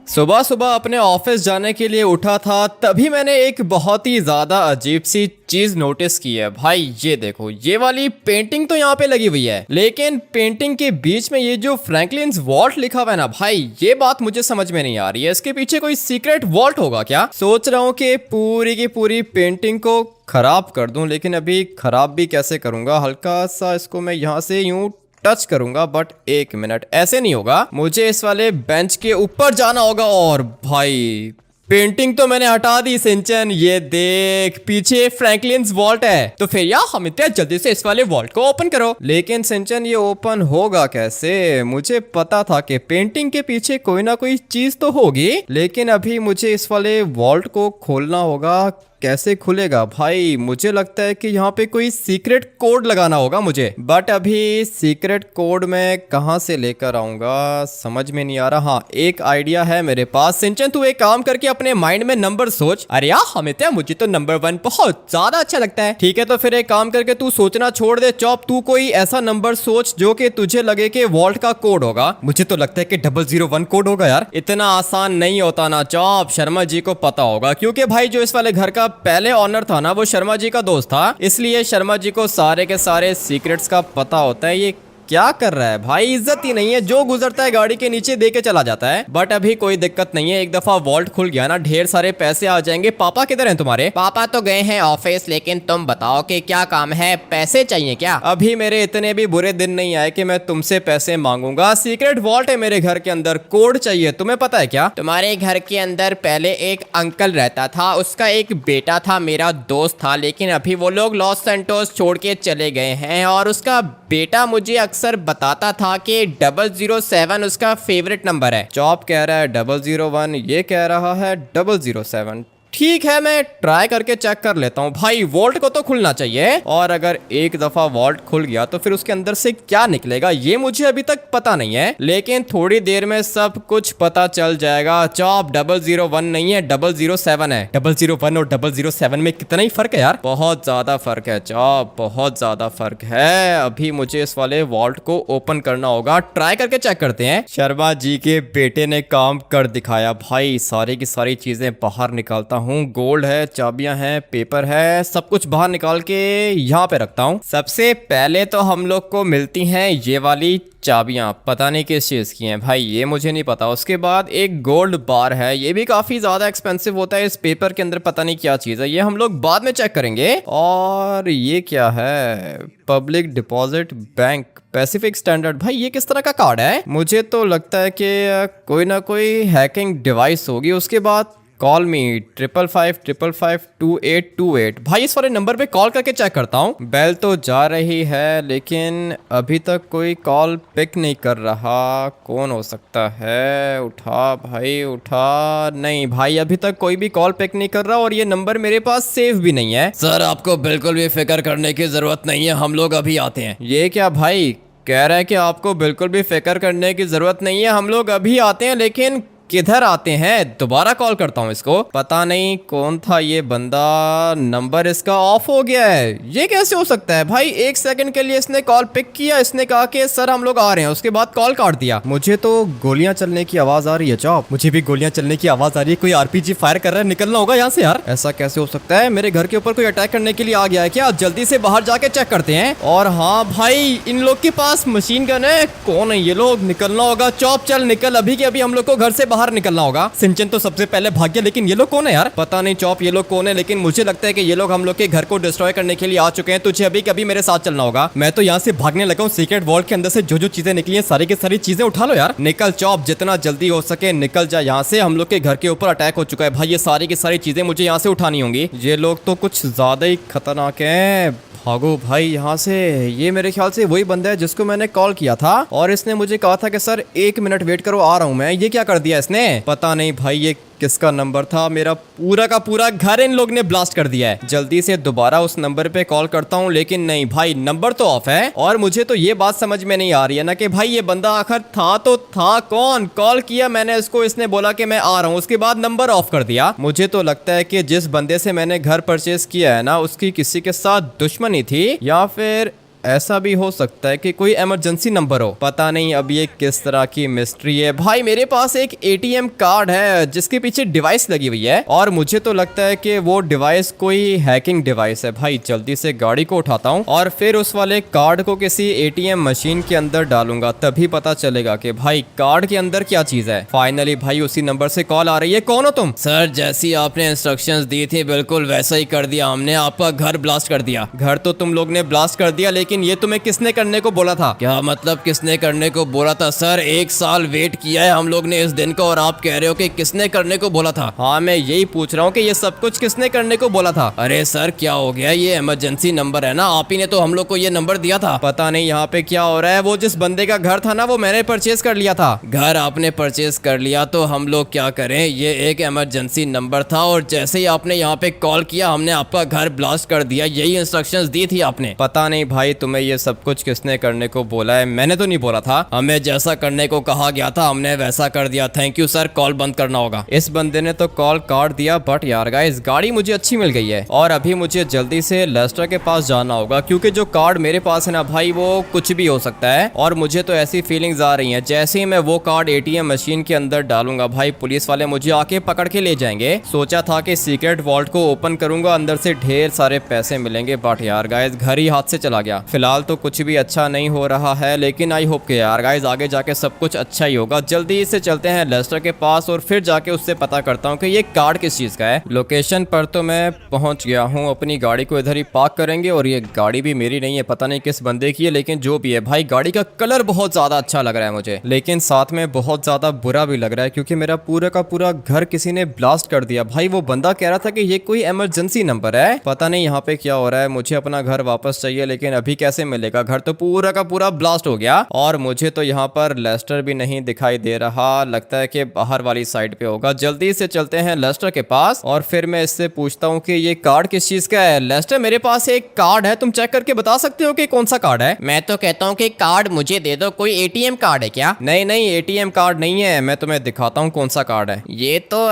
सुबह सुबह अपने ऑफिस जाने के लिए उठा था, तभी मैंने एक बहुत ही ज्यादा अजीब सी चीज नोटिस की है। भाई ये देखो, ये वाली पेंटिंग तो यहाँ पे लगी हुई है, लेकिन पेंटिंग के बीच में ये जो फ्रैंकलिन्स वॉल्ट लिखा हुआ है ना भाई, ये बात मुझे समझ में नहीं आ रही है। इसके पीछे कोई सीक्रेट वॉल्ट होगा क्या? सोच रहा हूँ कि पूरी की पूरी पेंटिंग को खराब कर दूं, लेकिन अभी खराब भी कैसे करूंगा। हल्का सा इसको मैं यहाँ से यूं टच करूंगा, बट एक मिनट, ऐसे नहीं होगा। मुझे इस वाले बेंच के ऊपर जाना होगा। और भाई पेंटिंग तो मैंने हटा दी सिंचन, ये देख पीछे फ्रैंकलिन्स वॉल्ट है। तो फिर यार हम इतने जल्दी से इस वाले वॉल्ट को ओपन करो। लेकिन सिंचन ये ओपन होगा कैसे? मुझे पता था कि पेंटिंग के पीछे कोई ना कोई चीज तो होगी, लेकिन अभी मुझे इस वाले वॉल्ट को खोलना होगा। कैसे खुलेगा भाई? मुझे लगता है कि यहाँ पे कोई सीक्रेट कोड लगाना होगा मुझे, बट अभी सीक्रेट कोड मैं कहाँ से लेकर आऊंगा समझ में नहीं आ रहा। हाँ, एक आइडिया है मेरे पास। सिंचन तू एक काम करके अपने माइंड में नंबर सोच। अरे यार हमित, मुझे तो नंबर 1 बहुत ज्यादा अच्छा लगता है। ठीक है, तो फिर एक काम करके तू सोचना छोड़ दे। चॉप, तू कोई ऐसा नंबर सोच जो कि तुझे लगे कि वॉल्ट का कोड होगा। मुझे तो लगता है कि 001 कोड होगा यार। इतना आसान नहीं होता ना चॉप, शर्मा जी को पता होगा, क्योंकि भाई जो इस वाले घर का पहले ऑनर था ना, वो शर्मा जी का दोस्त था, इसलिए शर्मा जी को सारे के सारे सीक्रेट्स का पता होता है। ये क्या कर रहा है भाई? इज्जत ही नहीं है, जो गुजरता है गाड़ी के नीचे दे के चला जाता है। बट अभी कोई दिक्कत नहीं है, एक दफा वॉल्ट खुल गया ना, ढेर सारे पैसे आ जाएंगे। पापा किधर हैं तुम्हारे? पापा तो गए हैं ऑफिस, लेकिन तुम बताओ कि क्या काम है, पैसे चाहिए क्या? अभी मेरे इतने भी बुरे दिन नहीं आए कि मैं तुमसे पैसे मांगूंगा। सीक्रेट वॉल्ट है मेरे घर के अंदर, कोड चाहिए। तुम्हें पता है क्या? तुम्हारे घर के अंदर पहले एक अंकल रहता था, उसका एक बेटा था, मेरा दोस्त था, लेकिन अभी वो लोग लॉस सैंटोस छोड़ के चले गए हैं। और उसका बेटा मुझे अक्सर बताता था कि 007 उसका फेवरेट नंबर है। चॉप कह रहा है 001, ये कह रहा है 007। ठीक है, मैं ट्राई करके चेक कर लेता हूँ। भाई वॉल्ट को तो खुलना चाहिए, और अगर एक दफा वॉल्ट खुल गया तो फिर उसके अंदर से क्या निकलेगा ये मुझे अभी तक पता नहीं है, लेकिन थोड़ी देर में सब कुछ पता चल जाएगा। चॉप, 001 नहीं है, 007 है। 001 और 007 में कितना ही फर्क है यार, बहुत ज्यादा फर्क है चॉप, बहुत ज्यादा फर्क है। अभी मुझे इस वाले वॉल्ट को ओपन करना होगा, ट्राई करके चेक करते हैं। शर्मा जी के बेटे ने काम कर दिखाया। भाई सारी की सारी चीजें बाहर निकालता हूँ। गोल्ड है, चाबियां हैं, पेपर है, सब कुछ बाहर निकाल के यहाँ पे रखता हूँ। सबसे पहले तो हम लोग को मिलती हैं ये वाली चाबियां, पता नहीं किस चीज की हैं भाई, ये मुझे नहीं पता। उसके बाद एक गोल्ड बार है, ये भी काफी ज्यादा एक्सपेंसिव होता है। इस पेपर के अंदर पता नहीं क्या चीज है, ये हम लोग बाद में चेक करेंगे। और ये क्या है? Public deposit bank Pacific standard. भाई ये किस तरह का कार्ड है? मुझे तो लगता है कि कोई ना कोई हैकिंग डिवाइस होगी। उसके बाद कॉल मी 555552828। भाई इस वाले नंबर पे कॉल करके चेक करता हूँ। बेल तो जा रही है, लेकिन अभी तक कोई कॉल पिक नहीं कर रहा। कौन हो सकता है? उठा भाई उठा। नहीं भाई, अभी तक कोई भी कॉल पिक नहीं कर रहा, और ये नंबर मेरे पास सेव भी नहीं है। सर आपको बिल्कुल भी फिक्र करने की जरूरत नहीं है, हम लोग अभी आते हैं। ये क्या भाई कह रहा है कि आपको बिल्कुल भी फिक्र करने की जरूरत नहीं है, हम लोग अभी आते हैं, लेकिन किधर आते हैं? दोबारा कॉल करता हूँ इसको। पता नहीं कौन था ये बंदा, नंबर इसका ऑफ हो गया है। ये कैसे हो सकता है भाई? एक सेकंड के लिए इसने कॉल पिक किया, इसने कहा कि सर हम लोग आ रहे हैं, उसके बाद कॉल काट दिया। मुझे तो गोलियां चलने की आवाज आ रही है चॉप, मुझे भी गोलियां चलने की आवाज आ रही है। कोई आरपीजी फायर कर रहा है, निकलना होगा यहाँ से यार। ऐसा कैसे हो सकता है? मेरे घर के ऊपर कोई अटैक करने के लिए आ गया है क्या? जल्दी से बाहर जाके चेक करते हैं। और हाँ भाई, इन लोग के पास मशीन गन है। कौन है ये लोग? निकलना होगा। चॉप चल निकल, अभी के अभी हम लोग को घर से बाहर निकलना होगा। सिंचन तो सबसे पहले भाग गया, लेकिन ये लोग कौन है यार? पता नहीं चॉप ये लोग कौन है, लेकिन मुझे लगता है कि ये लोग हम लोग के घर को डिस्ट्रॉय करने के लिए आ चुके हैं। तुझे अभी कभी मेरे साथ चलना होगा। मैं तो यहाँ से भागने लगा हूँ। सीक्रेट वॉल्ट के अंदर से जो जो चीजें निकली हैं, सारी की सारी चीजें उठा लो यार। निकल चॉप, जितना जल्दी हो सके निकल जा यहाँ से। हम लोग के घर के ऊपर अटैक हो चुका है भाई, ये सारी की सारी चीजें मुझे यहाँ से उठानी होंगी। ये लोग तो कुछ ज्यादा ही खतरनाक है। भागो भाई यहाँ से। ये मेरे ख्याल से वही बंदा है जिसको मैंने कॉल किया था, और इसने मुझे कहा था कि सर 1 मिनट वेट करो, आ रहा हूँ मैं। ये क्या कर दिया इसने? पता नहीं भाई ये किसका नंबर था। मेरा पूरा का पूरा घर इन लोग ने ब्लास्ट कर दिया है। जल्दी से दोबारा उस नंबर पे कॉल करता हूँ, लेकिन नहीं भाई, नंबर तो ऑफ है। और मुझे तो ये बात समझ में नहीं आ रही है ना कि भाई ये बंदा आखिर था तो था कौन? कॉल किया मैंने इसको, इसने बोला कि मैं आ रहा हूँ, उसके बाद नंबर ऑफ कर दिया। मुझे तो लगता है कि जिस बंदे से मैंने घर परचेस किया है ना, उसकी किसी के साथ दुश्मनी थी, या फिर ऐसा भी हो सकता है कि कोई इमरजेंसी नंबर हो। पता नहीं अब ये किस तरह की मिस्ट्री है। भाई मेरे पास एक एटीएम कार्ड है जिसके पीछे डिवाइस लगी हुई है और मुझे तो लगता है कि वो डिवाइस कोई हैकिंग डिवाइस है। भाई जल्दी से गाड़ी को उठाता हूँ और फिर उस वाले कार्ड को किसी एटीएम मशीन के अंदर डालूंगा, तभी पता चलेगा कि भाई कार्ड के अंदर क्या चीज है। फाइनली भाई उसी नंबर से कॉल आ रही है। कौन हो तुम? सर जैसी आपने इंस्ट्रक्शंस दी थी बिल्कुल वैसा ही कर दिया हमने, आपका घर ब्लास्ट कर दिया। घर तो तुम लोग ने ब्लास्ट कर दिया, लेकिन ये तुम्हें किसने करने को बोला था? क्या मतलब किसने करने को बोला था? सर 1 साल वेट किया है हम लोग ने इस दिन का और आप कह रहे हो कि किसने करने को बोला था? हाँ मैं यही पूछ रहा हूँ कि ये सब कुछ किसने करने को बोला था? अरे सर क्या हो गया, ये इमरजेंसी नंबर है ना, आप ही ने तो हम लोग को ये नंबर दिया था। पता नहीं यहाँ पे क्या हो रहा है। वो जिस बंदे का घर था ना वो मैंने परचेज कर लिया था। घर आपने परचेज कर लिया तो हम लोग क्या करें, ये एक इमरजेंसी नंबर था और जैसे ही आपने यहाँ पे कॉल किया हमने आपका घर ब्लास्ट कर दिया, यही इंस्ट्रक्शंस दी थी आपने। पता नहीं भाई तुम्हें ये सब कुछ किसने करने को बोला है, मैंने तो नहीं बोला था। हमें जैसा करने को कहा गया था हमने वैसा कर दिया। थैंक यू सर, कॉल बंद करना होगा। इस बंदे ने तो कॉल काट दिया, बट यार गाइस गाड़ी मुझे अच्छी मिल गई है और अभी मुझे जल्दी से लेस्टर के पास जाना होगा क्योंकि जो कार्ड मेरे पास है ना भाई वो कुछ भी हो सकता है और मुझे तो ऐसी फीलिंग्स आ रही हैं जैसे ही मैं वो कार्ड एटीएम मशीन के अंदर डालूंगा भाई पुलिस वाले मुझे आके पकड़ के ले जाएंगे। सोचा था कि सीक्रेट वॉल्ट को ओपन करूंगा, अंदर से ढेर सारे पैसे मिलेंगे, बट यार गाइस घर ही हाथ से चला गया। फिलहाल तो कुछ भी अच्छा नहीं हो रहा है, लेकिन आई होप के यार गाइस आगे जाके सब कुछ अच्छा ही होगा। जल्दी से चलते हैं लेस्टर के पास और फिर जाके उससे पता करता हूँ कि ये कार्ड किस चीज का है। लोकेशन पर तो मैं पहुंच गया हूँ, अपनी गाड़ी को इधर ही पार्क करेंगे और ये गाड़ी भी मेरी नहीं है, पता नहीं किस बंदे की है, लेकिन जो भी है भाई गाड़ी का कलर बहुत ज्यादा अच्छा लग रहा है मुझे, लेकिन साथ में बहुत ज्यादा बुरा भी लग रहा है क्योंकि मेरा पूरा का पूरा घर किसी ने ब्लास्ट कर दिया। भाई वो बंदा कह रहा था कि ये कोई इमरजेंसी नंबर है, पता नहीं यहाँ पे क्या हो रहा है। मुझे अपना घर वापस चाहिए, लेकिन अभी कैसे मिलेगा? घर तो पूरा का पूरा ब्लास्ट हो गया और मुझे तो यहाँ पर लेस्टर भी नहीं दिखाई दे रहा, लगता है कि बाहर वाली साइड पे होगा। जल्दी से चलते हैं लेस्टर के पास और फिर मैं इससे पूछता हूँ कि ये कार्ड किस चीज का है। लेस्टर मेरे पास एक कार्ड है, तुम चेक करके बता सकते हो कि कौन सा कार्ड है? मैं तो कहता हूँ कि कार्ड मुझे दे दो। कोई एटीएम कार्ड है क्या? नहीं नहीं एटीएम कार्ड नहीं है, मैं तुम्हें दिखाता हूँ कौन सा कार्ड है। ये तो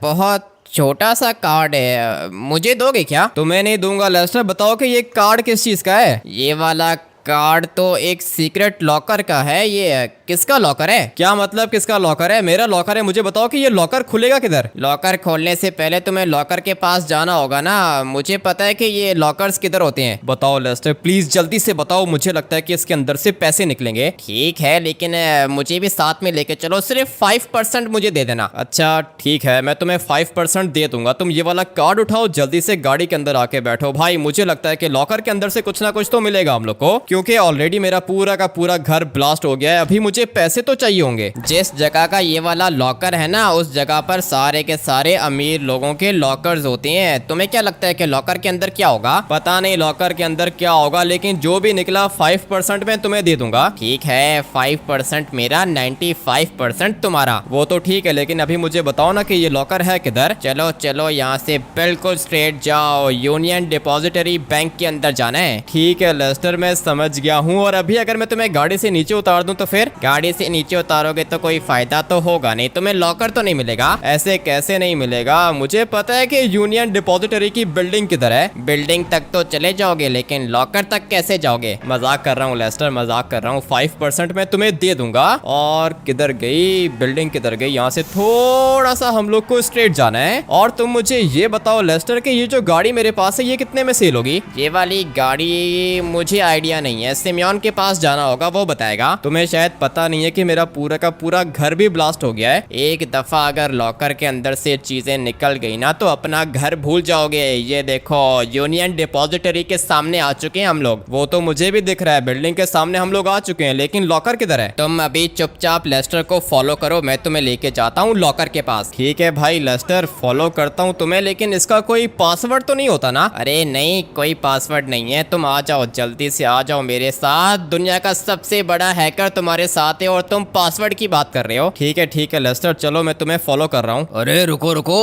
बहुत छोटा सा कार्ड है, मुझे दोगे क्या? तुम्हें नहीं दूंगा। लेस्टर बताओ कि ये कार्ड किस चीज का है? ये वाला कार्ड तो एक सीक्रेट लॉकर का है। ये किसका लॉकर है? क्या मतलब किसका लॉकर है? मेरा लॉकर है। मुझे बताओ कि ये लॉकर खुलेगा किधर? लॉकर खोलने से पहले तुम्हें लॉकर के पास जाना होगा ना। मुझे पता है कि ये लॉकर्स किधर होते हैं। बताओ लेस्टर प्लीज जल्दी से बताओ, मुझे लगता है कि इसके अंदर से पैसे निकलेंगे। ठीक है, लेकिन मुझे भी साथ में लेके चलो। सिर्फ 5% मुझे दे देना। अच्छा ठीक है, मैं तुम्हें 5% दे दूंगा। तुम ये वाला कार्ड उठाओ, जल्दी से गाड़ी के अंदर आके बैठो। भाई मुझे लगता है कि लॉकर के अंदर से कुछ ना कुछ तो मिलेगा हम लोग को, क्योंकि ऑलरेडी मेरा पूरा का पूरा घर ब्लास्ट हो गया है। अभी मुझे पैसे तो चाहिए होंगे। जिस जगह का ये वाला लॉकर है ना, उस जगह पर सारे के सारे अमीर लोगों के लॉकर्स होते हैं। तुम्हें क्या लगता है कि लॉकर के अंदर क्या होगा? पता नहीं लॉकर के अंदर क्या होगा, लेकिन जो भी निकला 5% में तुम्हें दे दूंगा। ठीक है, 5% मेरा, 95% तुम्हारा। वो तो ठीक है, लेकिन अभी मुझे बताओ ना कि ये लॉकर है किधर? चलो चलो, यहाँ से बिल्कुल स्ट्रेट जाओ, यूनियन डिपॉजिटरी बैंक के अंदर जाना है। ठीक है लेस्टर, मैं समझ गया हूँ। और अभी अगर मैं तुम्हें गाड़ी से नीचे उतार दूं तो फिर? गाड़ी से नीचे उतारोगे तो कोई फायदा तो होगा नहीं, तुम्हें लॉकर तो नहीं मिलेगा। ऐसे कैसे नहीं मिलेगा? मुझे पता है कि यूनियन डिपॉजिटरी की बिल्डिंग किधर है। बिल्डिंग तक तो चले जाओगे, लेकिन लॉकर तक कैसे जाओगे? मजाक कर रहा हूँ लेस्टर, मजाक कर रहा हूँ। 5% मैं तुम्हें दे दूंगा। और किधर गई बिल्डिंग, किधर गई? यहाँ से थोड़ा सा हम लोग को स्ट्रेट जाना है। और तुम मुझे ये बताओ लेस्टर कि ये जो गाड़ी मेरे पास है ये कितने में सेल होगी? ये वाली गाड़ी मुझे आइडिया नहीं है, सिमियन के पास जाना होगा, वो बताएगा। तुम्हें शायद पता नहीं है कि मेरा पूरा का पूरा घर भी ब्लास्ट हो गया है। एक दफा अगर लॉकर के अंदर से चीजें निकल गई ना तो अपना घर भूल जाओगे। ये देखो, यूनियन डिपॉजिटरी के सामने आ चुके हैं हम लोग। वो तो मुझे भी दिख रहा है, बिल्डिंग के सामने हम लोग आ चुके हैं, लेकिन लॉकर किधर है? तुम अभी चुपचाप लेस्टर को फॉलो करो, मैं तुम्हें लेके जाता हूँ लॉकर के पास। ठीक है भाई लेस्टर, फॉलो करता हूँ तुम्हें, लेकिन इसका कोई पासवर्ड तो नहीं होता ना? अरे नहीं, कोई पासवर्ड नहीं है। तुम आ जाओ, जल्दी से आ जाओ मेरे साथ। दुनिया का सबसे बड़ा हैकर तुम्हारे साथ है और तुम पासवर्ड की बात कर रहे हो। ठीक है लेस्टर, चलो मैं तुम्हें फॉलो कर रहा हूँ। अरे रुको रुको,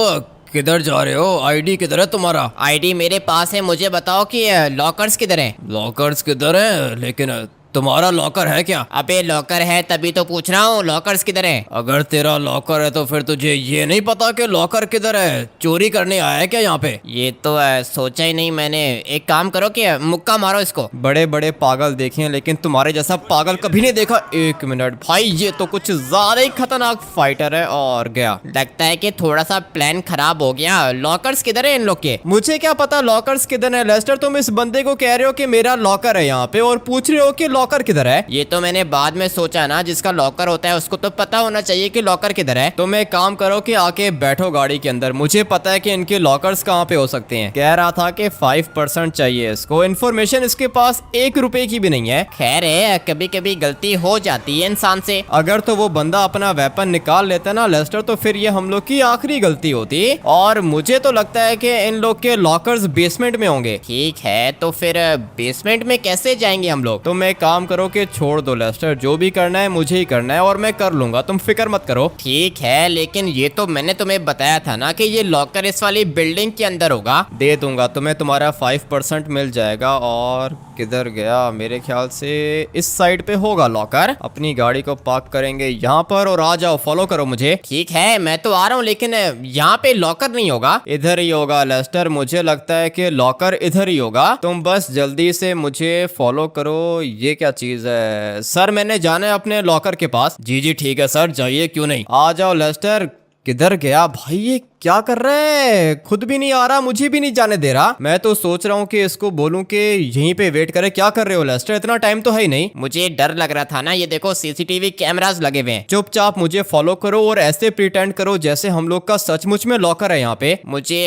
किधर जा रहे हो? आईडी किधर है तुम्हारा? आईडी मेरे पास है, मुझे बताओ कि लॉकर्स किधर हैं? लॉकर्स किधर है? लेकिन तुम्हारा लॉकर है क्या? अबे लॉकर है तभी तो पूछ रहा हूँ, लॉकर्स किधर है? अगर तेरा लॉकर है तो फिर तुझे ये नहीं पता कि लॉकर किधर है? चोरी करने आया है क्या यहाँ पे? ये तो सोचा ही नहीं मैंने। एक काम करो कि मुक्का मारो इसको। बड़े बड़े पागल देखे हैं लेकिन तुम्हारे जैसा पागल कभी नहीं देखा। एक मिनट भाई, ये तो कुछ ज्यादा ही खतरनाक फाइटर है। और गया। लगता है कि थोड़ा सा प्लान खराब हो गया। लॉकर्स किधर है इन लोग के? मुझे क्या पता लॉकर्स किधर है लेस्टर, तुम इस बंदे को कह रहे हो कि मेरा लॉकर है यहाँ पे और पूछ रहे हो कि लॉकर किधर है। ये तो मैंने बाद में सोचा ना, जिसका लॉकर होता है उसको तो पता होना चाहिए कि लॉकर किधर है। तुम एक काम करो कि आके बैठो गाड़ी के अंदर, मुझे पता है कि इनके लॉकर्स कहाँ पे हो सकते हैं। कह रहा था कि 5% चाहिए इसको, इन्फॉर्मेशन इसके पास 1 रुपए की भी नहीं है। खैर है, कभी कभी गलती हो जाती है इंसान से। अगर तो वो बंदा अपना वेपन निकाल लेता ना लेस्टर, तो फिर ये हम लोग की आखिरी गलती होती। और मुझे तो लगता है कि इन लोग के लॉकर्स बेसमेंट में होंगे। ठीक है, तो फिर बेसमेंट में कैसे जाएंगे हम लोग? तुम एक काम करो कि छोड़ दो लेस्टर, जो भी करना है मुझे ही करना है और मैं कर लूंगा, तुम फिक्र मत करो। ठीक है, लेकिन ये तो मैंने तुम्हें बताया था ना कि ये लॉकर इस वाली बिल्डिंग के अंदर होगा। दे दूंगा तुम्हें, तुम्हारा 5% मिल जाएगा। और किधर गया? मेरे ख्याल से इस साइड पे होगा लॉकर। अपनी गाड़ी को पार्क करेंगे यहाँ पर और आ जाओ, फॉलो करो मुझे। ठीक है, मैं तो आ रहा हूँ, लेकिन यहाँ पे लॉकर नहीं होगा। इधर ही होगा लेस्टर, मुझे लगता है कि लॉकर इधर ही होगा। तुम बस जल्दी से मुझे फॉलो करो। ये क्या चीज है सर? मैंने जाना है अपने लॉकर के पास। जी जी ठीक है सर, जाइए, क्यों नहीं। आ जाओ लेस्टर। किधर गया भाई? ये क्या कर रहा है? खुद भी नहीं आ रहा, मुझे भी नहीं जाने दे रहा। मैं तो सोच रहा हूँ कि इसको बोलूं कि यहीं पे वेट करे। क्या कर रहे हो लेस्टर? इतना टाइम तो है ही नहीं। मुझे डर लग रहा था ना, ये देखो सीसीटीवी कैमरास लगे हुए हैं। चुपचाप मुझे फॉलो करो और ऐसे प्रिटेंड करो जैसे हम लोग का सचमुच में लॉकर है यहाँ पे। मुझे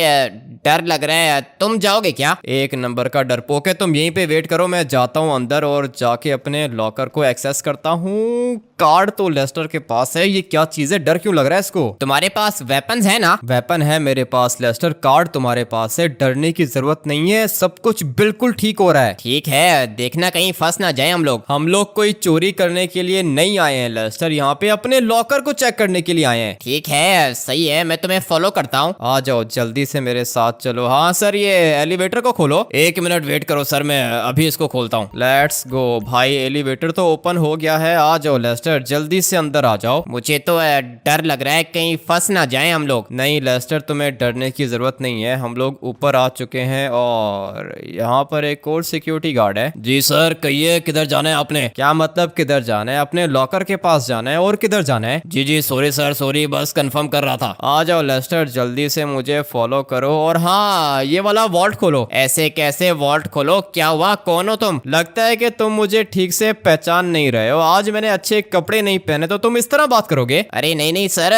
डर लग रहा है, तुम जाओगे क्या? एक नंबर का डरपोक है। तुम यहीं पे वेट करो, मैं जाता हूँ अंदर और जाके अपने लॉकर को एक्सेस करता हूँ। कार्ड तो लेस्टर के पास है। ये क्या चीज है? डर क्यों लग रहा है इसको? तुम्हारे पास वेपन्स है ना? वेपन है मेरे पास लेस्टर, कार्ड तुम्हारे पास है। डरने की जरूरत नहीं है, सब कुछ बिल्कुल ठीक हो रहा है। ठीक है, देखना कहीं फंस ना जाए हम लोग। हम लोग कोई चोरी करने के लिए नहीं आए हैं लेस्टर, यहाँ पे अपने लॉकर को चेक करने के लिए आए हैं। ठीक है, सही है, मैं तुम्हें फॉलो करता हूँ। आ जाओ जल्दी से मेरे साथ चलो। हाँ सर, ये एलिवेटर को खोलो। 1 मिनट वेट करो सर, मैं अभी इसको खोलता हूँ। लेट्स गो भाई, एलिवेटर तो ओपन हो गया है। आ जाओ लेस्टर, जल्दी से अंदर आ जाओ। मुझे तो डर लग रहा है कहीं फंस ना जाए हम लोग। नहीं लेस्टर, तुम्हें डरने की जरूरत नहीं है। हम लोग ऊपर आ चुके हैं और यहाँ पर एक और सिक्योरिटी गार्ड है। जी सर, कहिए किधर जाना है आपने? क्या मतलब किधर जाना है? अपने लॉकर के पास जाना है। और किधर जाना है? जी जी सॉरी सर, सॉरी, बस कंफर्म कर रहा था। आ जाओ लेस्टर, जल्दी से मुझे फॉलो करो। और हाँ, ये वाला वॉल्ट खोलो। ऐसे कैसे वॉल्ट खोलो? क्या हुआ, कौन हो तुम? लगता है कि तुम मुझे ठीक से पहचान नहीं रहे हो। आज मैंने अच्छे कपड़े नहीं पहने तो तुम इस तरह बात करोगे? अरे नहीं नहीं सर,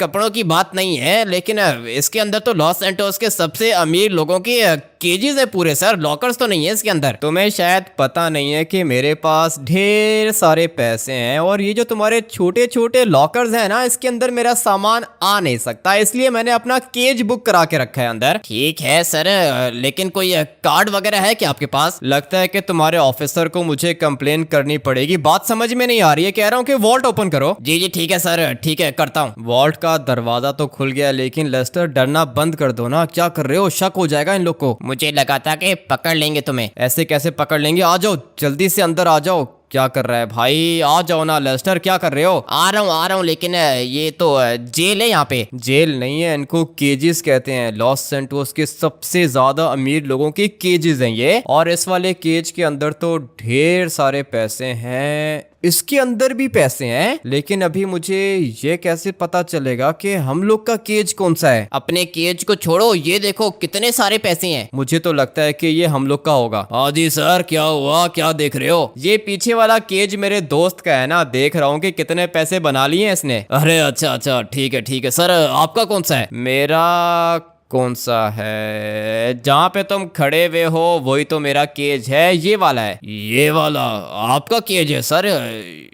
कपड़ों की बात नहीं है, लेकिन इसके अंदर तो लॉस सैंटोस के सबसे अमीर लोगों की केजेस है पूरे सर, लॉकर्स तो नहीं है इसके अंदर। तुम्हें शायद पता नहीं है कि मेरे पास ढेर सारे पैसे हैं और ये जो तुम्हारे छोटे छोटे लॉकर्स हैं ना, इसके अंदर मेरा सामान आ नहीं सकता, इसलिए मैंने अपना केज बुक करा के रखा है अंदर। ठीक है सर, लेकिन कोई कार्ड वगैरह है क्या आपके पास? लगता है कि तुम्हारे ऑफिसर को मुझे कंप्लेन करनी पड़ेगी। बात समझ में नहीं आ रही है। कह रहा हूँ कि वॉल्ट ओपन करो। जी जी ठीक है सर, ठीक है करता हूँ। वॉल्ट का दरवाजा तो खुल गया, लेकिन लेस्टर डरना बंद कर दो ना। क्या कर रहे हो? शक हो जाएगा इन लोग को। मुझे लगा था कि पकड़ लेंगे तुम्हें। ऐसे कैसे पकड़ लेंगे? आ जाओ जल्दी से अंदर आ जाओ। क्या कर रहा है भाई? आ जाओ ना लेस्टर, क्या कर रहे हो? आ रहा हूँ, लेकिन ये तो जेल है यहाँ पे। जेल नहीं है, इनको केजेस कहते हैं। लॉस सैंटोस के सबसे ज्यादा अमीर लोगों के केजेस हैं ये। और इस वाले केज के अंदर तो ढेर सारे पैसे हैं। इसके अंदर भी पैसे हैं, लेकिन अभी मुझे ये कैसे पता चलेगा कि हम लोग का केज कौन सा है? अपने केज को छोड़ो, ये देखो कितने सारे पैसे हैं। मुझे तो लगता है कि ये हम लोग का होगा। हाँ जी सर, क्या हुआ, क्या देख रहे हो? ये पीछे वाला केज मेरे दोस्त का है ना, देख रहा हूँ कि कितने पैसे बना लिए हैं इसने। अरे अच्छा अच्छा, ठीक है सर, आपका कौन सा है? मेरा कौन सा है? जहाँ पे तुम खड़े हुए हो वही तो मेरा केज है, ये वाला है। ये वाला आपका केज है सर?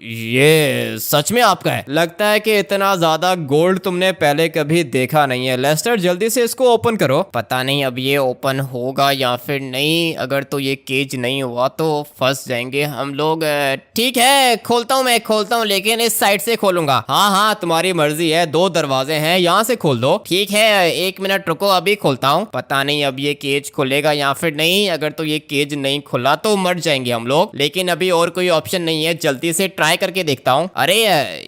ये सच में आपका है? लगता है कि इतना ज्यादा गोल्ड तुमने पहले कभी देखा नहीं है। लेस्टर जल्दी से इसको ओपन करो। पता नहीं अब ये ओपन होगा या फिर नहीं। अगर तो ये केज नहीं हुआ तो फंस जाएंगे हम लोग। ठीक है, खोलता हूँ, मैं खोलता हूँ, लेकिन इस साइड से खोलूंगा। हाँ हाँ, तुम्हारी मर्जी है। 2 दरवाजे हैं, यहाँ से खोल दो। ठीक है, 1 मिनट रुको, रुको अभी खोलता हूँ। पता नहीं अब ये केज खुलेगा या फिर नहीं। अगर तो ये केज नहीं खुला तो मर जाएंगे हम लोग, लेकिन अभी और कोई ऑप्शन नहीं है, जल्दी से ट्राई करके देखता हूँ। अरे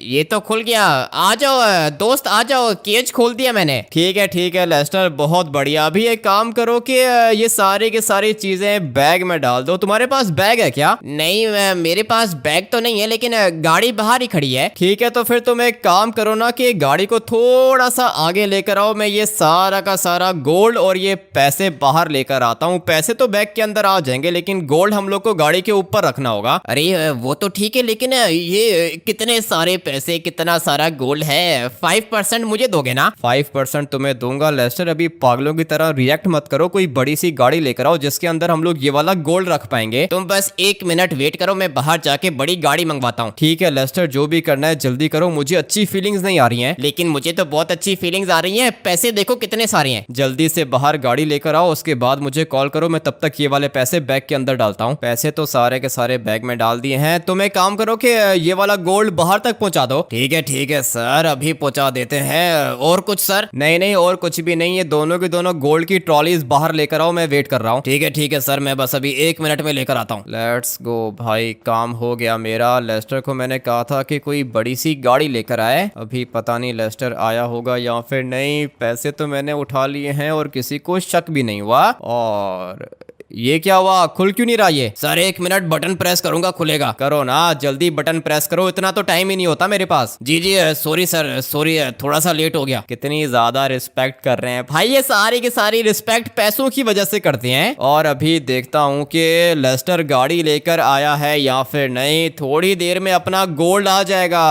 ये तो खुल गया। आ जाओ दोस्त आ जाओ, केज खोल दिया मैंने। ठीक है लेस्टर, बहुत बढ़िया। अभी एक काम करो कि ये सारी की सारी चीजें बैग में डाल दो। तुम्हारे पास बैग है क्या? नहीं मेरे पास बैग तो नहीं है, लेकिन गाड़ी बाहर ही खड़ी है। ठीक है, तो फिर तुम एक काम करो ना कि गाड़ी को थोड़ा सा आगे लेकर आओ। मैं ये सारा का सारा गोल्ड और ये पैसे बाहर लेकर आता हूँ। पैसे तो बैग के अंदर आ जाएंगे, लेकिन गोल्ड हम लोग को गाड़ी के ऊपर रखना होगा। अरे वो तो ठीक है, लेकिन ये कितने सारे पैसे, कितना सारा गोल्ड है। 5% मुझे दोगे ना? 5% तुम्हें दूंगा। लेस्टर अभी पागलों की तरह रिएक्ट मत करो। कोई बड़ी सी गाड़ी लेकर आओ जिसके अंदर हम लोग ये वाला गोल्ड रख पाएंगे। तुम बस 1 मिनट वेट करो, मैं बाहर जाके बड़ी गाड़ी मंगवाता हूँ। ठीक है लेस्टर, जो भी करना है जल्दी करो। मुझे अच्छी फीलिंग्स नहीं आ रही हैं। लेकिन मुझे तो बहुत अच्छी फीलिंग्स आ रही हैं। पैसे देखो कितने सारे हैं। जल्दी से बाहर गाड़ी लेकर आओ, उसके बाद मुझे कॉल करो। मैं तब तक ये वाले पैसे बैग के अंदर डालता हूँ। पैसे तो सारे के सारे बैग में डाल दिए हैं। तुम एक काम करो कि ये वाला गोल्ड बाहर तक पहुंचा दो। ठीक है सर, अभी पहुंचा देते हैं। और कुछ सर? नहीं और कुछ भी नहीं, ये दोनों की दोनों गोल्ड की ट्रॉलीज बाहर लेकर आओ। मैं वेट कर रहा हूँ। ठीक है सर, मैं बस अभी 1 मिनट में लेकर आता हूँ। लेट्स गो भाई, काम हो गया मेरा। लेस्टर को मैंने कहा था कि कोई बड़ी सी गाड़ी लेकर आए। अभी पता नहीं लेस्टर आया होगा या फिर नहीं। पैसे तो मैंने उठा लिए हैं और किसी को शक भी नहीं हुआ। और ये क्या हुआ? खुल क्यों नहीं रहा ये? सर 1 मिनट, बटन प्रेस करूंगा, खुलेगा। करो ना, जल्दी बटन प्रेस करो। इतना तो टाइम ही नहीं होता मेरे पास। जी सॉरी सर, सॉरी, थोड़ा सा लेट हो गया। कितनी ज्यादा रिस्पेक्ट कर रहे हैं भाई, ये सारी की सारी रिस्पेक्ट पैसों की वजह से करते हैं। और अभी देखता हूँ कि लेस्टर गाड़ी लेकर आया है या फिर नहीं। थोड़ी देर में अपना गोल्ड आ जाएगा।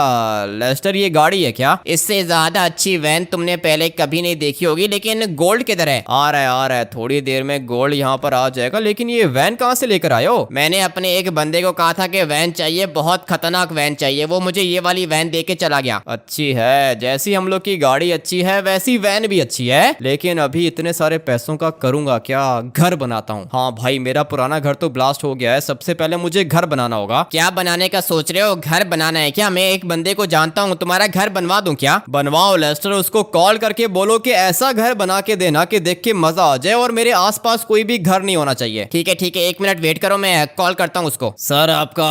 लेस्टर ये गाड़ी है क्या? इससे ज्यादा अच्छी वैन तुमने पहले कभी नहीं देखी होगी, लेकिन गोल्ड किधर है? आ रहा है। थोड़ी देर में गोल्ड यहाँ पर आ जाएगा। लेकिन ये वैन कहाँ से लेकर आए हो? मैंने अपने एक बंदे को कहा था कि वैन चाहिए, बहुत खतरनाक वैन चाहिए। वो मुझे ये वाली वैन दे के चला गया। अच्छी है, जैसी हम लोग की गाड़ी अच्छी है वैसी वैन भी अच्छी है। लेकिन अभी इतने सारे पैसों का करूंगा क्या? घर बनाता हूँ। हाँ भाई, मेरा पुराना घर तो ब्लास्ट हो गया है। सबसे पहले मुझे घर बनाना होगा। क्या बनाने का सोच रहे हो? घर बनाना है क्या? मैं एक बंदे को जानता हूँ, तुम्हारा घर बनवा दूं क्या? बनवाओ लेस्टर, उसको कॉल करके बोलो कि ऐसा घर बना के देना कि देख के मजा आ जाए और मेरे आसपास कोई भी घर नहीं होना चाहिए। ठीक है 1 मिनट वेट करो, मैं कॉल करता हूँ उसको। सर आपका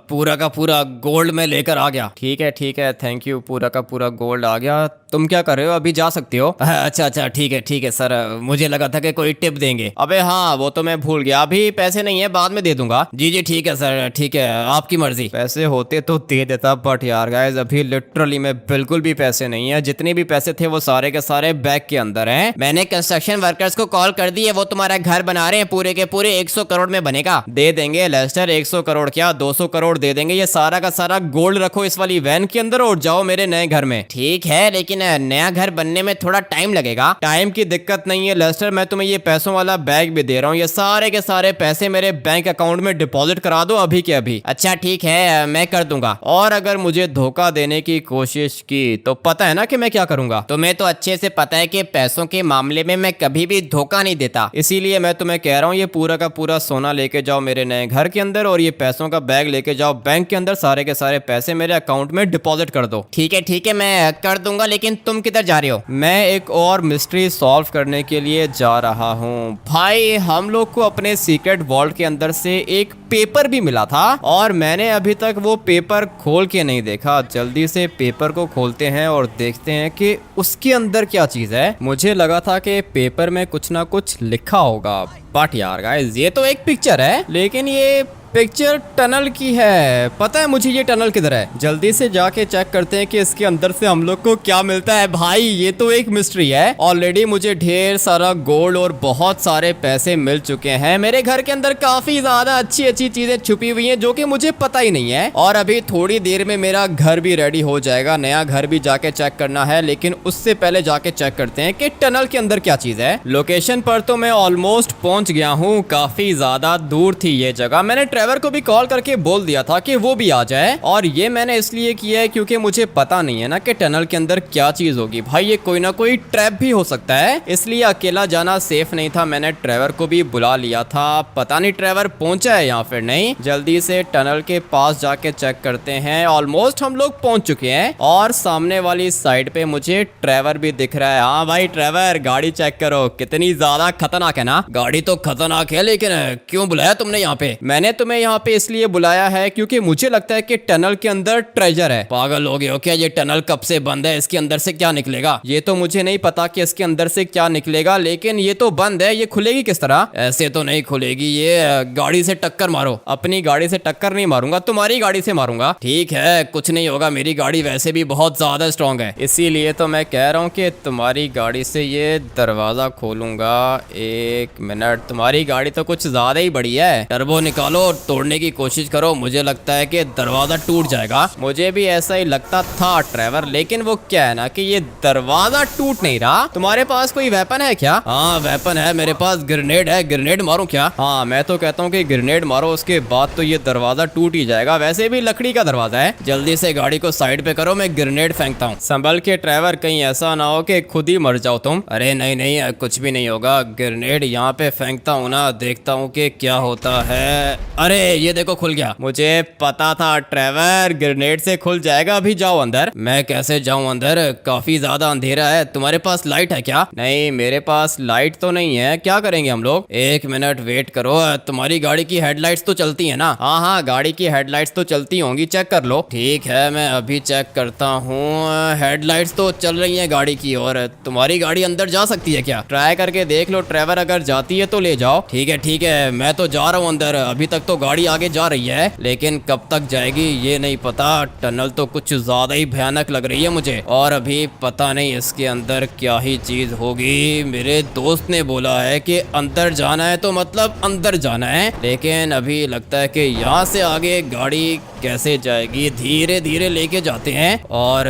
पूरा का पूरा गोल्ड में लेकर आ गया। ठीक है, थैंक यू। पूरा का पूरा गोल्ड आ गया। तुम क्या कर रहे हो? अभी जा सकते हो? अच्छा ठीक है सर, मुझे लगा था कि कोई टिप देंगे। अबे हाँ, वो तो मैं भूल गया। अभी पैसे नहीं है, बाद में दे दूंगा। जी ठीक है सर, ठीक है, आपकी मर्जी। पैसे होते तो दे देता, बट यार गाइस अभी लिटरली में बिल्कुल भी पैसे नहीं है। जितने भी पैसे थे वो सारे के सारे बैग के अंदर हैं। मैंने कंस्ट्रक्शन वर्कर्स को कॉल कर दी है, वो तुम्हारा घर बना रहे हैं। पूरे के पूरे 100 करोड़ में बनेगा। दे देंगे लेस्टर, 100 करोड़ क्या 200 करोड़ दे देंगे। ये सारा का सारा गोल्ड रखो इस वाली वैन के अंदर और जाओ मेरे नए घर में। ठीक है, लेकिन नया घर बनने में थोड़ा टाइम लगेगा। टाइम की दिक्कत नहीं है लेस्टर, मैं तुम्हें ये पैसों वाला बैग भी दे रहा हूँ। ये सारे के सारे पैसे मेरे बैंक अकाउंट में डिपॉजिट करा दो अभी के अभी। अच्छा ठीक है, मैं कर दूंगा। और अगर मुझे धोखा देने की कोशिश की तो पता है ना कि मैं क्या करूंगा। तुम्हें तो अच्छे से पता है कि पैसों के मामले में मैं कभी भी धोखा नहीं देता। इसीलिए मैं तुम्हें कह रहा हूँ ये पूरा का पूरा सोना लेके जाओ मेरे नए घर के अंदर और ये पैसों का बैग लेके जाओ बैंक के अंदर। सारे के सारे पैसे मेरे अकाउंट में डिपॉजिट कर दो। ठीक है, मैं कर दूंगा, लेकिन तुम किधर जा रहे हो? मैं एक और मिस्ट्री सॉल्व करने के लिए जा रहा हूँ भाई। हम लोग को अपने सीक्रेट वॉल्ट के अंदर से एक पेपर भी मिला था और मैंने अभी तक वो पेपर खोल के नहीं देखा। जल्दी से पेपर को खोलते हैं और देखते हैं कि उसके अंदर क्या चीज है। मुझे लगा था कि पेपर में कुछ ना कुछ लिखा होगा, बट यार गाइस ये तो एक पिक्चर है, लेकिन ये पिक्चर टनल की है। पता है मुझे ये टनल किधर है। जल्दी से जाके चेक करते हैं कि इसके अंदर से हम लोग को क्या मिलता है। भाई ये तो एक मिस्ट्री है। ऑलरेडी मुझे ढेर सारा गोल्ड और बहुत सारे पैसे मिल चुके हैं। मेरे घर के अंदर काफी ज्यादा अच्छी अच्छी चीजें छुपी हुई हैं जो कि मुझे पता ही नहीं है। और अभी थोड़ी देर में मेरा घर भी रेडी हो जाएगा। नया घर भी जाके चेक करना है, लेकिन उससे पहले जाके चेक करते हैं कि टनल के अंदर क्या चीज है। लोकेशन पर तो मैं ऑलमोस्ट पहुंच गया हूँ। काफी ज्यादा दूर थी ये जगह। मैंने ट्रेवर को भी कॉल करके बोल दिया था कि वो भी आ जाए, और ये मैंने इसलिए किया है क्योंकि मुझे पता नहीं है ना कि टनल के अंदर क्या चीज होगी। भाई ये कोई ना कोई ट्रैप भी हो सकता है, इसलिए अकेला जाना सेफ नहीं था। मैंने ट्रेवर को भी बुला लिया था। पता नहीं ट्रेवर पहुंचा है या फिर नहीं। जल्दी से टनल के पास जाके चेक करते हैं। ऑलमोस्ट हम लोग पहुंच चुके हैं और सामने वाली साइड पे मुझे ट्रेवर भी दिख रहा है। हाँ भाई ट्रेवर, गाड़ी चेक करो, कितनी ज्यादा खतरनाक है ना। गाड़ी तो खतरनाक है, लेकिन क्यों बुलाया तुमने यहाँ पे? मैंने तुम्हें यहाँ पे इसलिए बुलाया है क्योंकि मुझे लगता है कि टनल के अंदर ट्रेजर है। पागल हो गए हो क्या? ये टनल कब से बंद है, इसके अंदर से क्या निकलेगा? ये तो मुझे नहीं पता कि इसके अंदर से क्या निकलेगा, लेकिन ये तो बंद है। ये खुलेगी किस तरह? ऐसे तो नहीं खुलेगी ये। गाड़ी से टक्कर मारो। अपनी गाड़ी से टक्कर नहीं मारूंगा, तुम्हारी गाड़ी से मारूंगा। ठीक है, कुछ नहीं होगा, मेरी गाड़ी वैसे भी बहुत ज्यादा स्ट्रांग है। इसीलिए तो मैं कह रहा हूँ कि तुम्हारी गाड़ी से ये दरवाजा खोलूंगा। एक मिनट, तुम्हारी गाड़ी तो कुछ ज्यादा ही बड़ी है। टर्बो निकालो, तोड़ने की कोशिश करो। मुझे लगता है कि दरवाजा टूट जाएगा। मुझे भी ऐसा ही लगता था ट्रेवर, लेकिन वो क्या है ना कि ये दरवाजा टूट नहीं रहा। तुम्हारे पास कोई वेपन है क्या? हाँ वेपन है मेरे पास, ग्रेनेड है। ग्रेनेड मारूं क्या? हाँ मैं तो कहता हूँ कि ग्रेनेड मारो, उसके बाद तो ये दरवाजा टूट ही जाएगा। वैसे भी लकड़ी का दरवाजा है। जल्दी से गाड़ी को साइड पे करो, मैं ग्रेनेड फेंकता हूँ। संभल के ट्रेवर, कहीं ऐसा ना हो कि खुद ही मर जाओ तुम। अरे नहीं नहीं, कुछ भी नहीं होगा। ग्रेनेड यहाँ पे फेंकता हूँ ना, देखता हूँ कि क्या होता है। अरे ये देखो खुल गया। मुझे पता था ट्रेवर, ग्रेनेड से खुल जाएगा। अभी जाओ अंदर। मैं कैसे जाऊं अंदर? काफी ज्यादा अंधेरा है। तुम्हारे पास लाइट है क्या? नहीं मेरे पास लाइट तो नहीं है। क्या करेंगे हम लोग? एक मिनट वेट करो। तुम्हारी गाड़ी की हेडलाइट्स तो चलती है ना? हाँ हाँ, गाड़ी की हेडलाइट्स तो चलती होंगी, चेक कर लो। ठीक है, मैं अभी चेक करता हूँ। हेडलाइट्स तो चल रही हैं गाड़ी की। और तुम्हारी गाड़ी अंदर जा सकती है क्या? ट्राई करके देख लो ट्रेवर, अगर जाती है तो ले जाओ। ठीक है, मैं तो जा रहा हूँ अंदर। अभी तक तो गाड़ी आगे जा रही है, लेकिन कब तक जाएगी ये नहीं पता। टनल तो कुछ ज्यादा ही भयानक लग रही है मुझे, और अभी पता नहीं इसके अंदर क्या ही चीज होगी। मेरे दोस्त ने बोला है कि अंदर जाना है तो मतलब अंदर जाना है, लेकिन अभी लगता है कि यहाँ से आगे गाड़ी कैसे जाएगी। धीरे धीरे लेके जाते हैं। और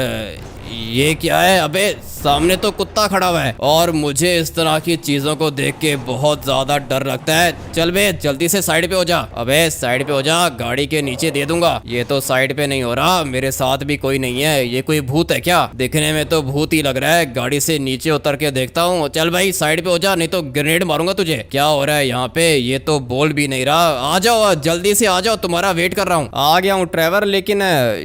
ये क्या है? अबे सामने तो कुत्ता खड़ा हुआ है, और मुझे इस तरह की चीजों को देख के बहुत ज्यादा डर लगता है। चल बे जल्दी से साइड पे हो जा। अबे साइड पे हो जा, गाड़ी के नीचे दे दूंगा। ये तो साइड पे नहीं हो रहा, मेरे साथ भी कोई नहीं है। ये कोई भूत है क्या? दिखने में तो भूत ही लग रहा है। गाड़ी से नीचे उतर के देखता हूँ। चल भाई साइड पे हो जा, नहीं तो ग्रेनेड मारूंगा तुझे। क्या हो रहा है यहाँ पे? ये तो बोल भी नहीं रहा। आ जाओ, जल्दी से आ जाओ, तुम्हारा वेट कर रहा हूँ। आ गया हूँ ट्रेवर, लेकिन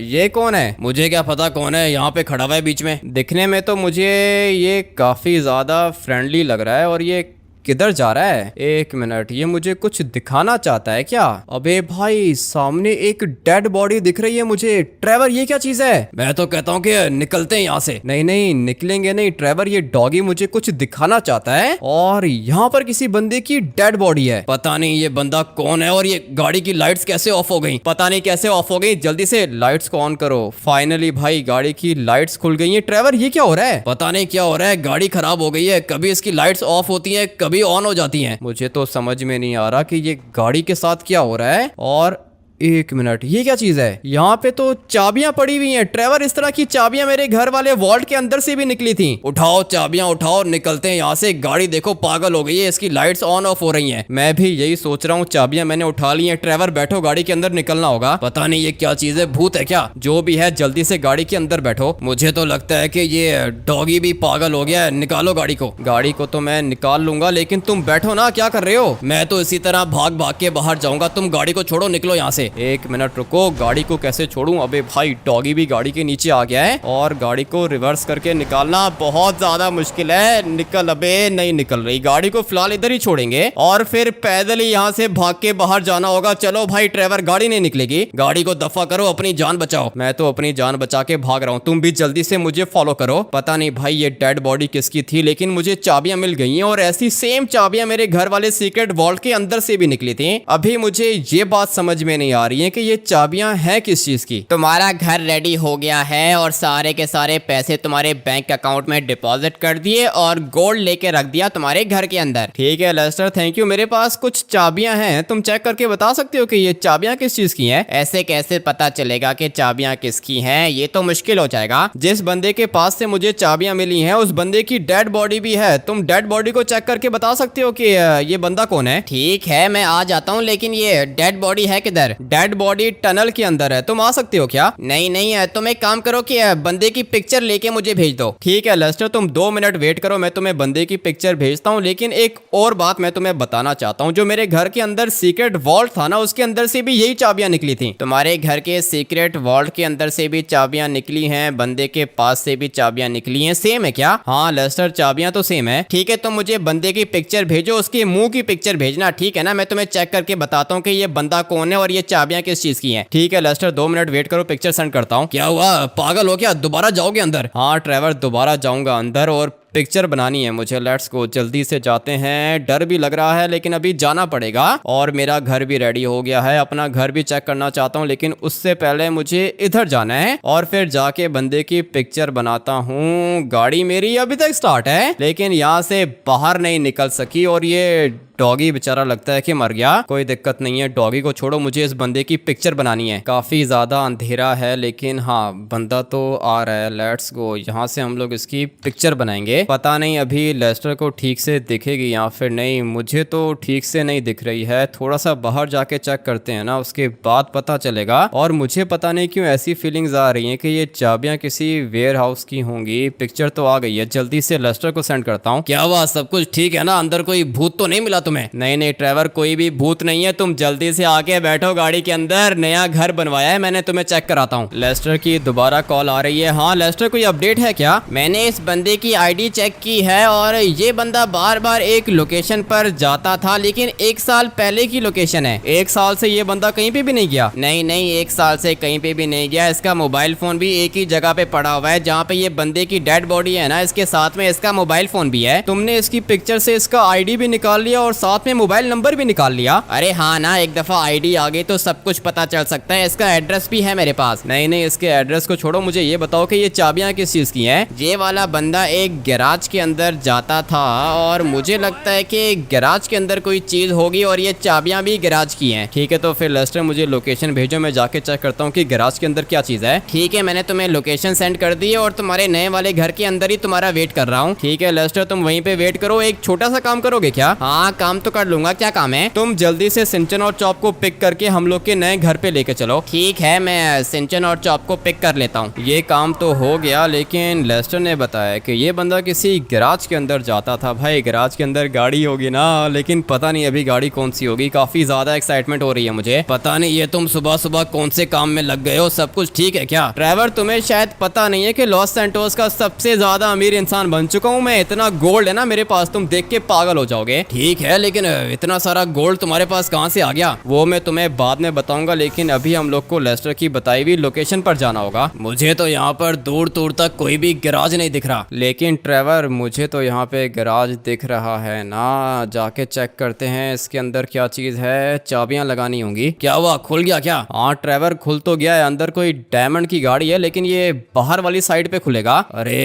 ये कौन है? मुझे क्या पता कौन है, यहाँ पे खड़ा हुआ है बीच में। दिखने में तो मुझे ये काफी ज्यादा फ्रेंडली लग रहा है। और ये किधर जा रहा है? एक मिनट, ये मुझे कुछ दिखाना चाहता है क्या? अबे भाई सामने एक डेड बॉडी दिख रही है मुझे। ट्रेवर ये क्या चीज है? मैं तो कहता हूँ कि निकलते हैं यहाँ से। नहीं नहीं, निकलेंगे नहीं ट्रेवर। ये डॉगी मुझे कुछ दिखाना चाहता है, और यहाँ पर किसी बंदे की डेड बॉडी है। पता नहीं ये बंदा कौन है, और ये गाड़ी की लाइट्स कैसे ऑफ हो गई? पता नहीं कैसे ऑफ हो गई। जल्दी से लाइट्स को ऑन करो। फाइनली भाई गाड़ी की लाइट्स खुल गई है। ट्रेवर ये क्या हो रहा है? पता नहीं क्या हो रहा है, गाड़ी खराब हो गई है। कभी इसकी लाइट्स ऑफ होती है, कभी ऑन हो जाती हैं। मुझे तो समझ में नहीं आ रहा कि ये गाड़ी के साथ क्या हो रहा है। और एक मिनट, ये क्या चीज है? यहाँ पे तो चाबियां पड़ी हुई हैं। ट्रेवर इस तरह की चाबियां मेरे घर वाले वॉल्ट के अंदर से भी निकली थी। उठाओ चाबियां उठाओ, निकलते हैं यहाँ से। गाड़ी देखो पागल हो गई है, इसकी लाइट्स ऑन ऑफ हो रही हैं। मैं भी यही सोच रहा हूँ, चाबियां मैंने उठा ली हैं। ट्रेवर बैठो, गाड़ी के अंदर निकलना होगा। पता नहीं ये क्या चीज है, भूत है क्या? जो भी है जल्दी से गाड़ी के अंदर बैठो। मुझे तो लगता है कि ये डॉगी भी पागल हो गया है। निकालो गाड़ी को। गाड़ी को तो मैं निकाल लूंगा, लेकिन तुम बैठो ना, क्या कर रहे हो? मैं तो इसी तरह भाग भाग के बाहर जाऊंगा। तुम गाड़ी को छोड़ो, निकलो यहाँ से। एक मिनट को गाड़ी को कैसे छोड़ूं? अबे भाई डॉगी भी गाड़ी के नीचे आ गया है, और गाड़ी को रिवर्स करके निकालना बहुत ज्यादा मुश्किल है। निकल। अबे नहीं निकल रही। गाड़ी को फिलहाल इधर ही छोड़ेंगे, और फिर पैदल ही यहाँ से भाग के बाहर जाना होगा। चलो भाई ट्रेवर, गाड़ी नहीं निकलेगी। गाड़ी को दफा करो, अपनी जान बचाओ। मैं तो अपनी जान बचा के भाग रहा हूँ, तुम भी जल्दी से मुझे फॉलो करो। पता नहीं भाई ये डेड बॉडी किसकी थी, लेकिन मुझे चाबियां मिल गई हैं, और ऐसी सेम चाबियां मेरे घर वाले सीक्रेट वॉल्ट के अंदर से भी निकली थी। अभी मुझे ये बात समझ में नहीं आ रही है कि ये चाबियां हैं किस चीज की। तुम्हारा घर रेडी हो गया है और सारे के सारे पैसे तुम्हारे बैंक अकाउंट में डिपॉजिट कर दिए और गोल्ड लेके रख दिया तुम्हारे घर के अंदर। ठीक है लेस्टर, थैंक यू। मेरे पास कुछ चाबियां हैं, तुम चेक करके बता सकते हो कि ये चाबियां किस चीज की हैं? ऐसे कैसे पता चलेगा कि चाबियां किसकी हैं? ये तो मुश्किल हो जाएगा। जिस बंदे के पास से मुझे चाबियां मिली हैं उस बंदे की डेड बॉडी भी है। तुम डेड बॉडी को चेक करके बता सकते हो कि ये बंदा कौन है? ठीक है मैं आ जाता हूँ, लेकिन ये डेड बॉडी है किधर? डेड बॉडी टनल के अंदर है, तुम आ सकते हो क्या? नहीं नहीं, तुम एक काम करो कि बंदे की पिक्चर लेके मुझे भेज दो। ठीक है लेस्टर, तुम 2 मिनट वेट करो, मैं तुम्हें बंदे की पिक्चर भेजता हूँ। लेकिन एक और बात मैं तुम्हें बताना चाहता हूँ, जो मेरे घर के अंदर सीक्रेट वॉल्ट था ना, उसके अंदर से भी यही चाबियां निकली थी। तुम्हारे घर के सीक्रेट वॉल्ट के अंदर से भी चाबियां निकली हैं, बंदे के पास से भी चाबियां निकली हैं, सेम है क्या? हाँ लेस्टर, चाबियां तो सेम है। ठीक है, तुम मुझे बंदे की पिक्चर भेजो, उसके मुंह की पिक्चर भेजना, ठीक है ना? मैं तुम्हें चेक करके बताता हूँ कि ये बंदा कौन है और ये चाबियां किस चीज की हैं। ठीक है लेस्टर, 2 मिनट वेट करो, पिक्चर सेंड करता हूँ। क्या हुआ, पागल हो क्या? दोबारा जाओगे अंदर? हाँ ट्रेवर, दोबारा जाऊंगा अंदर और पिक्चर बनानी है मुझे। लेट्स गो, जल्दी से जाते हैं। डर भी लग रहा है लेकिन अभी जाना पड़ेगा। और मेरा घर भी रेडी हो गया है, अपना घर भी चेक करना चाहता हूँ, लेकिन उससे पहले मुझे इधर जाना है और फिर जाके बंदे की पिक्चर बनाता हूँ। गाड़ी मेरी अभी तक स्टार्ट है लेकिन यहाँ से बाहर नहीं निकल सकी और ये डॉगी बेचारा लगता है कि मर गया। कोई दिक्कत नहीं है, डॉगी को छोड़ो, मुझे इस बंदे की पिक्चर बनानी है। काफी ज्यादा अंधेरा है लेकिन हाँ बंदा तो आ रहा है। लेट्स गो, यहाँ से हम लोग इसकी पिक्चर बनाएंगे। पता नहीं अभी लेस्टर को ठीक से दिखेगी या फिर नहीं, मुझे तो ठीक से नहीं दिख रही है। थोड़ा सा बाहर जाके चेक करते हैं ना, उसके बाद पता चलेगा। और मुझे पता नहीं क्यों ऐसी फीलिंग्स आ रही हैं कि ये चाबियां किसी वेयर हाउस की होंगी। पिक्चर तो आ गई है, जल्दी से लेस्टर को सेंड करता हूँ। क्या हुआ, सब कुछ ठीक है ना? अंदर कोई भूत तो नहीं मिला तुम्हें? नहीं नहीं ट्रेवर, कोई भी भूत नहीं है। तुम जल्दी से आके बैठो गाड़ी के अंदर, नया घर बनवाया है मैंने, तुम्हें चेक कराता हूँ। लेस्टर की दोबारा कॉल आ रही है। हाँ लेस्टर, कोई अपडेट है क्या? मैंने इस बंदे की आईडी चेक की है और ये बंदा बार बार एक लोकेशन पर जाता था, लेकिन 1 साल पहले की लोकेशन है। 1 साल से ये बंदा कहीं पे भी नहीं गया? नहीं नहीं, 1 साल से कहीं पे भी नहीं गया। इसका मोबाइल फोन भी एक ही जगह पे पड़ा हुआ है जहाँ पे ये बंदे की डेड बॉडी है ना, इसके साथ में इसका मोबाइल फोन भी है। तुमने इसकी पिक्चर से इसका आईडी भी निकाल लिया और साथ में मोबाइल नंबर भी निकाल लिया? अरे हाँ ना, एक दफा आईडी आ गई तो सब कुछ पता चल सकता है। इसका एड्रेस भी है मेरे पास। नहीं नहीं, इसके एड्रेस को छोड़ो, मुझे ये बताओ कि ये चाबियां किस चीज की हैं? ये वाला बंदा एक गैराज के अंदर जाता था और मुझे लगता है कि गैराज के अंदर कोई चीज होगी और ये चाबियां भी गैराज की हैं। ठीक है, तो फिर लेस्टर मुझे लोकेशन भेजो, मैं जाके चेक करता हूँ कि गैराज के अंदर क्या चीज है। ठीक है, मैंने तुम्हें लोकेशन सेंड कर दी है और तुम्हारे नए वाले घर के अंदर ही तुम्हारा वेट कर रहा हूँ। ठीक है लेस्टर, तुम वहीं पे वेट करो। एक छोटा सा काम करोगे क्या? हाँ काम तो कर लूंगा, क्या काम है? तुम जल्दी से सिंचन और चॉप को पिक करके हम लोग के नए घर पे लेके चलो। ठीक है, मैं सिंचन और चॉप को पिक कर लेता हूँ। ये काम तो हो गया, लेकिन लेस्टर ने बताया कि ये बंदा किसी गैराज के अंदर जाता था। भाई गैराज के अंदर गाड़ी होगी ना, लेकिन पता नहीं अभी गाड़ी कौन सी होगी। काफी ज्यादा एक्साइटमेंट हो रही है मुझे। पता नहीं ये तुम सुबह सुबह कौन से काम में लग गए हो, सब कुछ ठीक है क्या? ड्राइवर, तुम्हें शायद पता नहीं है कि लॉस सैंटोस का सबसे ज्यादा अमीर इंसान बन चुका हूँ मैं। इतना गोल्ड है ना मेरे पास, तुम देख के पागल हो जाओगे। ठीक है, लेकिन इतना सारा गोल्ड तुम्हारे पास कहाँ से आ गया? वो मैं तुम्हें बाद में बताऊंगा, लेकिन अभी हम लोग को लेस्टर की बताई हुई लोकेशन पर जाना होगा। मुझे तो यहाँ पर दूर दूर तक कोई भी गैराज नहीं दिख रहा। लेकिन ट्रेवर, मुझे तो यहाँ पे गैराज दिख रहा है ना। जाके चेक करते हैं इसके अंदर क्या चीज है। चाबियां लगानी होंगी। क्या हुआ, खुल गया क्या? हाँ ट्रेवर, खुल तो गया है। अंदर कोई डायमंड की गाड़ी है, लेकिन ये बाहर वाली साइड पे खुलेगा। अरे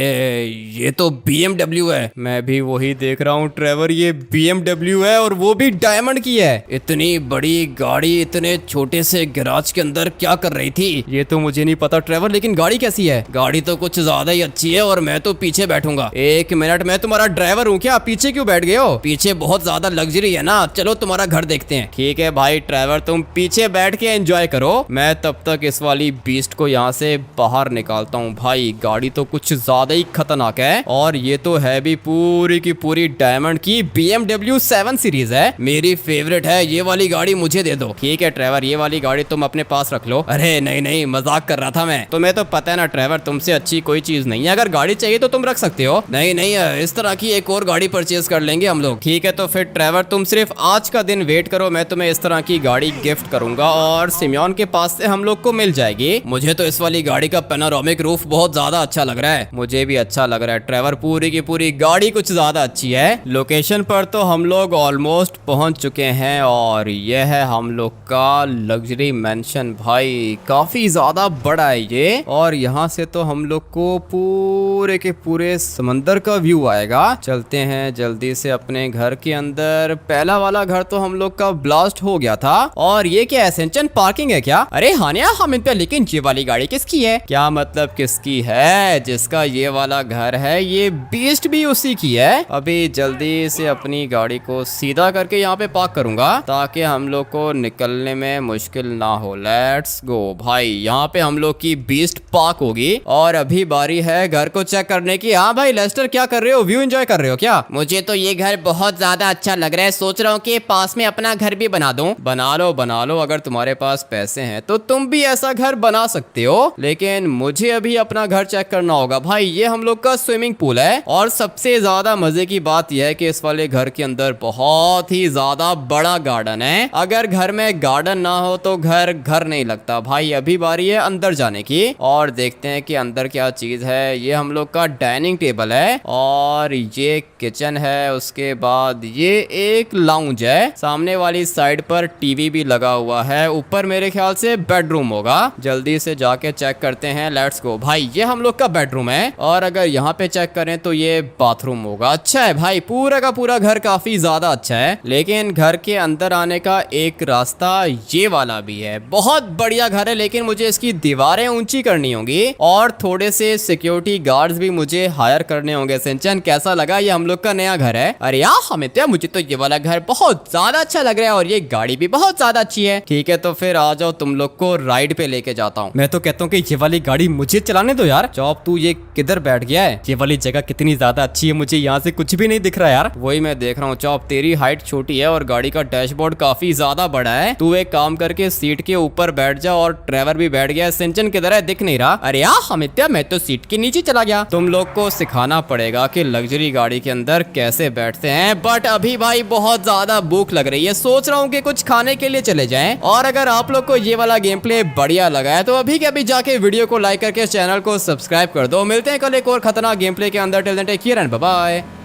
ये तो BMW है। मैं भी वही देख रहा हूँ ट्रेवर, ये BMW है और वो भी डायमंड की है। इतनी बड़ी गाड़ी इतने छोटे से गैराज के अंदर क्या कर रही थी? ये तो मुझे नहीं पता ट्रेवर, लेकिन गाड़ी कैसी है? गाड़ी तो कुछ ज्यादा ही अच्छी है और मैं तो पीछे बैठूंगा। 1 मिनट, मैं तुम्हारा ड्राइवर हूँ क्या? पीछे क्यों बैठ गए हो? पीछे बहुत ज्यादा लग्जरी है ना, चलो तुम्हारा घर देखते हैं। ठीक है भाई ड्राइवर, तुम पीछे बैठ के एंजॉय करो, मैं तब तक इस वाली बीस्ट को यहाँ से बाहर निकालता हूँ। भाई गाड़ी तो कुछ ज्यादा ही खतरनाक है और ये तो है भी पूरी की पूरी डायमंड की BMW 7 सीरीज है। मेरी फेवरेट है, ये वाली गाड़ी मुझे दे दो। ठीक है ड्राइवर, ये वाली गाड़ी तुम अपने पास रख लो। अरे नहीं नहीं, मजाक कर रहा था मैं। तुम्हें तो पता है ना ड्राइवर, तुमसे अच्छी कोई चीज नहीं है। अगर गाड़ी चाहिए तो तुम रख सकते हो। नहीं नहीं, इस तरह की एक और गाड़ी परचेज कर लेंगे हम लोग। ठीक है, तो फिर ट्रेवर तुम सिर्फ आज का दिन वेट करो, मैं तुम्हें इस तरह की गाड़ी गिफ्ट करूंगा और सिमियोन के पास से हम लोग को मिल जाएगी। मुझे तो इस वाली गाड़ी का पैनोरामिक रूफ बहुत ज्यादा अच्छा लग रहा है। मुझे भी अच्छा लग रहा है ट्रेवर, पूरी की पूरी गाड़ी कुछ ज्यादा अच्छी है। लोकेशन पर तो हम लोग ऑलमोस्ट पहुंच चुके हैं और यह है हम लोग का लग्जरी मेंशन। भाई काफी ज्यादा बड़ा है ये, और यहाँ से तो हम लोग को पूरे के पूरे समंदर का व्यू आएगा। चलते हैं जल्दी से अपने घर के अंदर। पहला वाला घर तो हम लोग का ब्लास्ट हो गया था। और ये क्या है, सेंचन पार्किंग है क्या? अरे हानिया हम इन पे, लेकिन ये वाली गाड़ी किसकी है? क्या मतलब किसकी है? जिसका ये वाला घर है ये बीस्ट भी उसी की है। अभी जल्दी से अपनी गाड़ी को सीधा करके यहाँ पे पार्क करूंगा ताकि हम लोग को निकलने में मुश्किल ना हो। लेट्स गो भाई, यहाँ पे हम लोग की बीस्ट पार्क होगी और अभी बारी है घर को चेक करने की। हाँ भाई लेस्टर, क्या कर रहे हो? व्यू एंजॉय कर रहे हो क्या? मुझे तो ये घर बहुत ज्यादा अच्छा लग रहा है, सोच रहा हूँ कि पास में अपना घर भी बना दूं। बना लो, अगर तुम्हारे पास पैसे हैं तो तुम भी ऐसा घर बना सकते हो, लेकिन मुझे अभी अपना घर चेक करना होगा। भाई ये हम लोग का स्विमिंग पूल है और सबसे ज्यादा मजे की बात यह है कि इस वाले घर के अंदर बहुत ही ज्यादा बड़ा गार्डन है। अगर घर में गार्डन ना हो तो घर घर नहीं लगता। भाई अभी बारी है अंदर जाने की और देखते हैं कि अंदर क्या चीज है। ये हम लोग का डाइनिंग टेबल है और ये किचन है, उसके बाद ये एक लाउंज है, सामने वाली साइड पर टीवी भी लगा हुआ है, ऊपर मेरे ख्याल से बेडरूम होगा। जल्दी से जाके चेक करते हैं। लेट्स गो भाई, ये हम लोग का बेडरूम है और अगर यहाँ पे चेक करें तो ये बाथरूम होगा। अच्छा है भाई, पूरा का पूरा घर काफी ज्यादा अच्छा है, लेकिन घर के अंदर आने का एक रास्ता ये वाला भी है। बहुत बढ़िया घर है, लेकिन मुझे इसकी दीवारें ऊंची करनी होंगी और थोड़े से सिक्योरिटी गार्ड्स भी मुझे हायर करने होंगे। सिंचन कैसा लगा ये हम लोग का नया घर है? अरे यार हमें तो, मुझे तो ये वाला घर बहुत ज्यादा अच्छा लग रहा है और ये गाड़ी भी बहुत ज्यादा अच्छी है। ठीक है, तो फिर आ जाओ, तुम लोग को राइड पे लेके जाता हूँ। मैं तो कहता हूँ कि ये वाली गाड़ी मुझे चलाने दो यार। चौप तू ये किधर बैठ गया है? ये वाली जगह कितनी ज्यादा अच्छी है, मुझे यहाँ से कुछ भी नहीं दिख रहा यार। वही मैं देख रहा हूँ चौप, तेरी हाइट छोटी है और गाड़ी का डैशबोर्ड काफी ज्यादा बड़ा है। तू एक काम करके सीट के ऊपर बैठ जा और ड्राइवर भी बैठ गया। सिंचन किधर है? दिख नहीं रहा। अरे यार अमित्या, मैं तो सीट के नीचे चला गया। तुम लोग को सिखाना पड़ेगा कि लग्जरी गाड़ी के अंदर कैसे बैठते हैं। बट अभी भाई बहुत ज्यादा भूख लग रही है, सोच रहा हूँ कि कुछ खाने के लिए चले जाएं। और अगर आप लोग को ये वाला गेम प्ले बढ़िया लगा है तो अभी के अभी जाके वीडियो को लाइक करके चैनल को सब्सक्राइब कर दो। मिलते हैं कल एक और खतरनाक गेम प्ले के अंदर। Till then take care and bye bye.